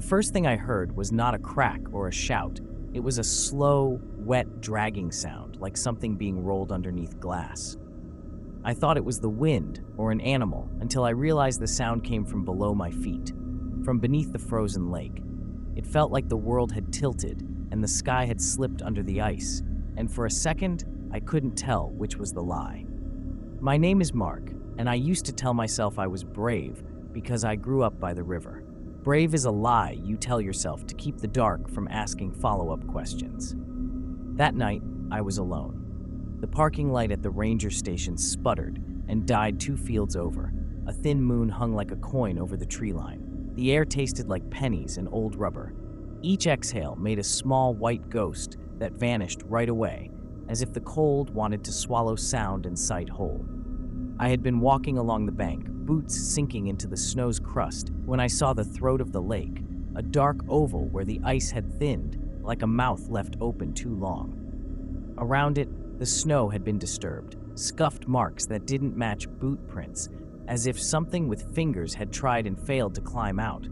The first thing I heard was not a crack or a shout. It was a slow, wet, dragging sound, like something being rolled underneath glass. I thought it was the wind or an animal until I realized the sound came from below my feet, from beneath the frozen lake. It felt like the world had tilted and the sky had slipped under the ice, and for a second, I couldn't tell which was the lie. My name is Mark, and I used to tell myself I was brave because I grew up by the river. Brave is a lie you tell yourself to keep the dark from asking follow-up questions. That night, I was alone. The parking light at the ranger station sputtered and died 2 fields over. A thin moon hung like a coin over the tree line. The air tasted like pennies and old rubber. Each exhale made a small white ghost that vanished right away, as if the cold wanted to swallow sound and sight whole. I had been walking along the bank, boots sinking into the snow's crust, when I saw the throat of the lake, a dark oval where the ice had thinned, like a mouth left open too long. Around it, the snow had been disturbed, scuffed marks that didn't match boot prints, as if something with fingers had tried and failed to climb out.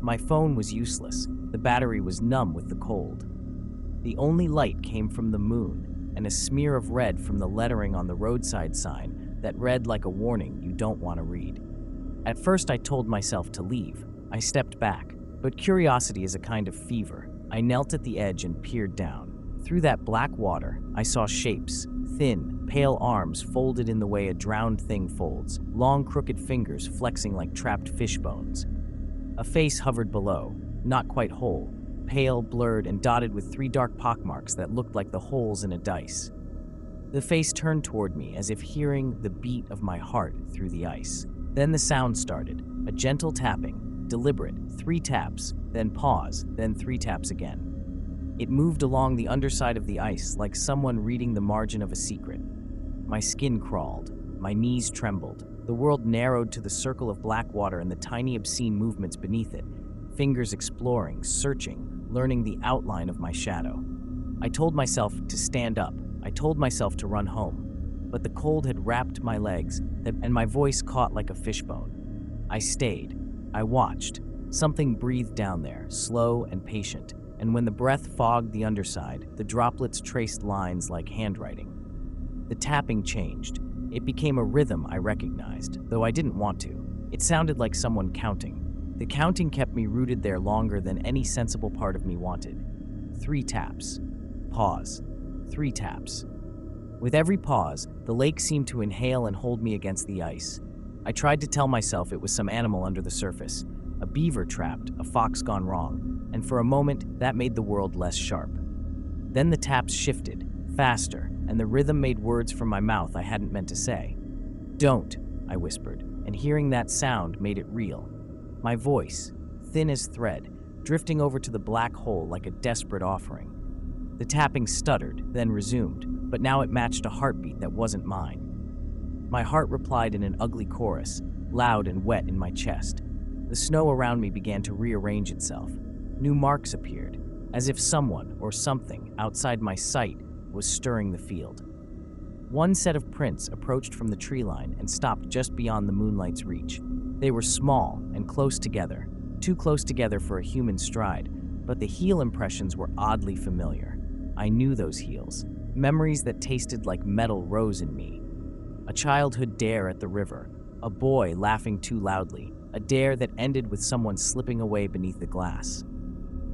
My phone was useless. The battery was numb with the cold. The only light came from the moon and a smear of red from the lettering on the roadside sign that read like a warning you don't want to read. At first, I told myself to leave. I stepped back, but curiosity is a kind of fever. I knelt at the edge and peered down. Through that black water, I saw shapes, thin, pale arms folded in the way a drowned thing folds, long crooked fingers flexing like trapped fish bones. A face hovered below, not quite whole, pale, blurred, and dotted with 3 dark pockmarks that looked like the holes in a dice. The face turned toward me as if hearing the beat of my heart through the ice. Then the sound started, a gentle tapping, deliberate, 3 taps, then pause, then 3 taps again. It moved along the underside of the ice like someone reading the margin of a secret. My skin crawled, my knees trembled. The world narrowed to the circle of black water and the tiny obscene movements beneath it, fingers exploring, searching, learning the outline of my shadow. I told myself to stand up. I told myself to run home. But the cold had wrapped my legs, and my voice caught like a fishbone. I stayed. I watched. Something breathed down there, slow and patient, and when the breath fogged the underside, the droplets traced lines like handwriting. The tapping changed. It became a rhythm I recognized, though I didn't want to. It sounded like someone counting. The counting kept me rooted there longer than any sensible part of me wanted. 3 taps. Pause. 3 taps. With every pause, the lake seemed to inhale and hold me against the ice. I tried to tell myself it was some animal under the surface, a beaver trapped, a fox gone wrong, and for a moment, that made the world less sharp. Then the taps shifted, faster, and the rhythm made words from my mouth I hadn't meant to say. "Don't," I whispered, and hearing that sound made it real. My voice, thin as thread, drifting over to the black hole like a desperate offering. The tapping stuttered, then resumed, but now it matched a heartbeat that wasn't mine. My heart replied in an ugly chorus, loud and wet in my chest. The snow around me began to rearrange itself. New marks appeared, as if someone or something outside my sight was stirring the field. One set of prints approached from the tree line and stopped just beyond the moonlight's reach. They were small and close together, too close together for a human stride, but the heel impressions were oddly familiar. I knew those heels. Memories that tasted like metal rose in me. A childhood dare at the river, a boy laughing too loudly, a dare that ended with someone slipping away beneath the glass.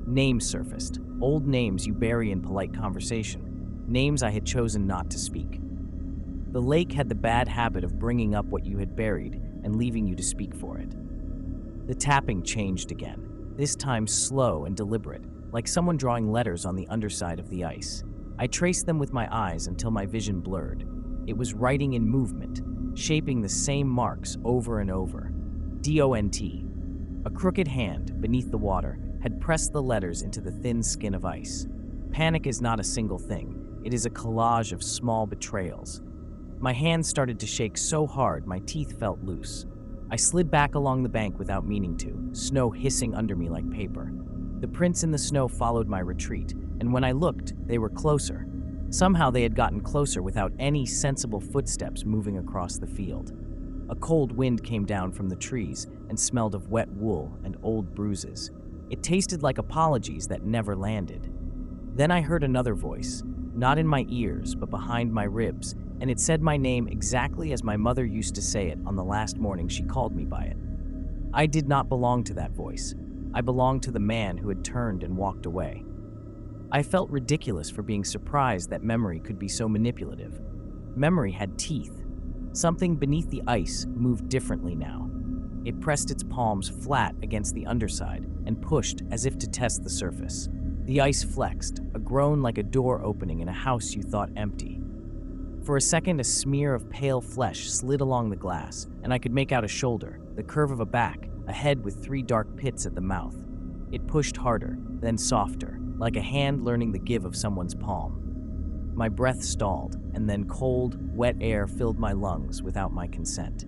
Names surfaced, old names you bury in polite conversation, names I had chosen not to speak. The lake had the bad habit of bringing up what you had buried and leaving you to speak for it. The tapping changed again, this time slow and deliberate, like someone drawing letters on the underside of the ice. I traced them with my eyes until my vision blurred. It was writing in movement, shaping the same marks over and over. D-O-N-T. A crooked hand, beneath the water, had pressed the letters into the thin skin of ice. Panic is not a single thing. It is a collage of small betrayals. My hands started to shake so hard my teeth felt loose. I slid back along the bank without meaning to, snow hissing under me like paper. The prints in the snow followed my retreat, and when I looked, they were closer. Somehow they had gotten closer without any sensible footsteps moving across the field. A cold wind came down from the trees and smelled of wet wool and old bruises. It tasted like apologies that never landed. Then I heard another voice, not in my ears, but behind my ribs, and it said my name exactly as my mother used to say it on the last morning she called me by it. I did not belong to that voice. I belonged to the man who had turned and walked away. I felt ridiculous for being surprised that memory could be so manipulative. Memory had teeth. Something beneath the ice moved differently now. It pressed its palms flat against the underside and pushed as if to test the surface. The ice flexed, a groan like a door opening in a house you thought empty. For a second, a smear of pale flesh slid along the glass, and I could make out a shoulder, the curve of a back, a head with 3 dark pits at the mouth. It pushed harder, then softer, like a hand learning the give of someone's palm. My breath stalled, and then cold, wet air filled my lungs without my consent.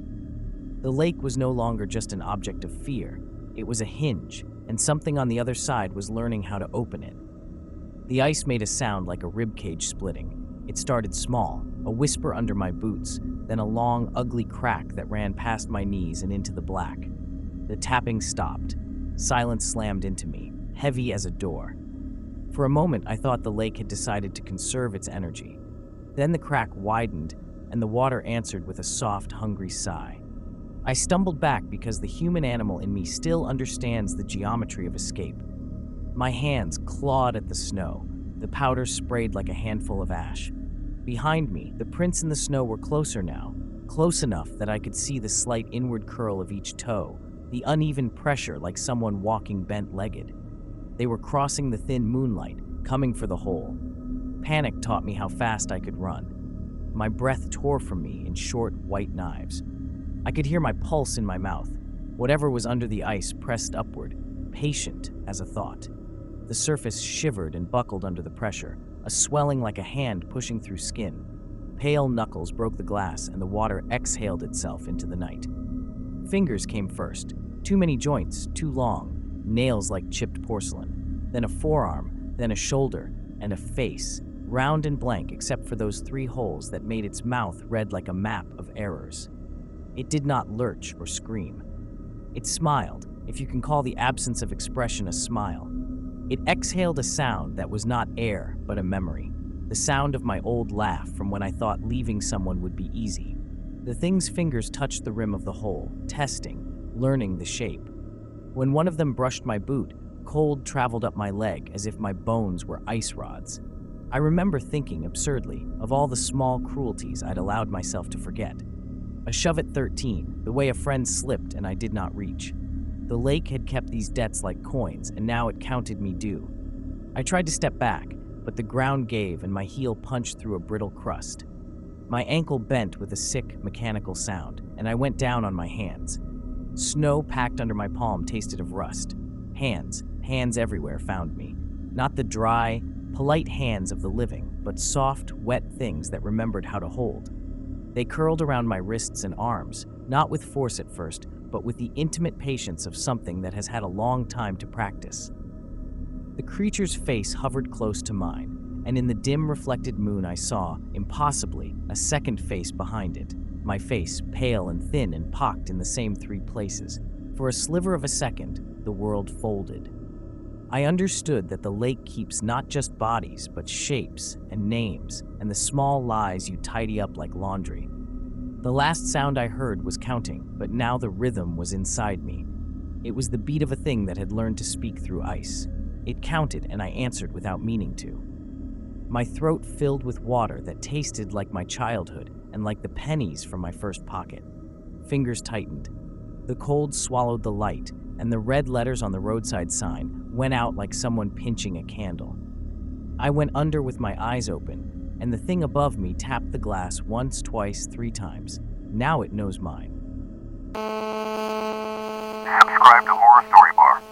The lake was no longer just an object of fear. It was a hinge, and something on the other side was learning how to open it. The ice made a sound like a ribcage splitting. It started small, a whisper under my boots, then a long, ugly crack that ran past my knees and into the black. The tapping stopped. Silence slammed into me, heavy as a door. For a moment, I thought the lake had decided to conserve its energy. Then the crack widened, and the water answered with a soft, hungry sigh. I stumbled back because the human animal in me still understands the geometry of escape. My hands clawed at the snow. The powder sprayed like a handful of ash. Behind me, the prints in the snow were closer now, close enough that I could see the slight inward curl of each toe, the uneven pressure like someone walking bent-legged. They were crossing the thin moonlight, coming for the hole. Panic taught me how fast I could run. My breath tore from me in short, white knives. I could hear my pulse in my mouth. Whatever was under the ice pressed upward, patient as a thought. The surface shivered and buckled under the pressure, a swelling like a hand pushing through skin. Pale knuckles broke the glass, and the water exhaled itself into the night. Fingers came first. Too many joints, too long, nails like chipped porcelain. Then a forearm, then a shoulder, and a face, round and blank except for those 3 holes that made its mouth red like a map of errors. It did not lurch or scream. It smiled, if you can call the absence of expression a smile. It exhaled a sound that was not air, but a memory. The sound of my old laugh from when I thought leaving someone would be easy. The thing's fingers touched the rim of the hole, testing, learning the shape. When one of them brushed my boot, cold traveled up my leg as if my bones were ice rods. I remember thinking, absurdly, of all the small cruelties I'd allowed myself to forget. A shove at 13, the way a friend slipped and I did not reach. The lake had kept these debts like coins, and now it counted me due. I tried to step back, but the ground gave and my heel punched through a brittle crust. My ankle bent with a sick, mechanical sound, and I went down on my hands. Snow packed under my palm tasted of rust. Hands everywhere found me. Not the dry, polite hands of the living, but soft, wet things that remembered how to hold. They curled around my wrists and arms, not with force at first, but with the intimate patience of something that has had a long time to practice. The creature's face hovered close to mine, and in the dim reflected moon I saw, impossibly, a second face behind it. My face, pale and thin and pocked in the same 3 places. For a sliver of a second, the world folded. I understood that the lake keeps not just bodies, but shapes and names and the small lies you tidy up like laundry. The last sound I heard was counting, but now the rhythm was inside me. It was the beat of a thing that had learned to speak through ice. It counted, and I answered without meaning to. My throat filled with water that tasted like my childhood and like the pennies from my first pocket. Fingers tightened. The cold swallowed the light, and the red letters on the roadside sign went out like someone pinching a candle. I went under with my eyes open, and the thing above me tapped the glass once, twice, 3 times. Now it knows mine. Subscribe to Horror Story Bar.